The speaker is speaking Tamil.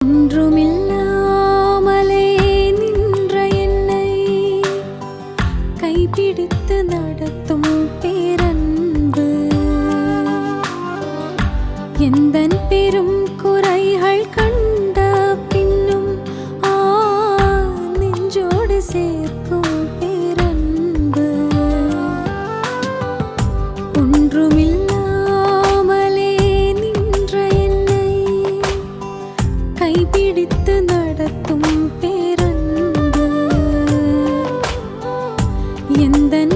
ஒன்றுமில்லாமலே நின்ற என்னை கைப்பிடித்து நடத்தும் பேரன்பு, எந்தன் பெரும் குறைகள் கண்ட பின்னும் நெஞ்சோடு சேர்க்கும் பேரன்பு. ஒன்றுமில்லாமலே நின்ற என்னை கைப்பிடித்து நடத்தும் பேரன்பு, எந்தன்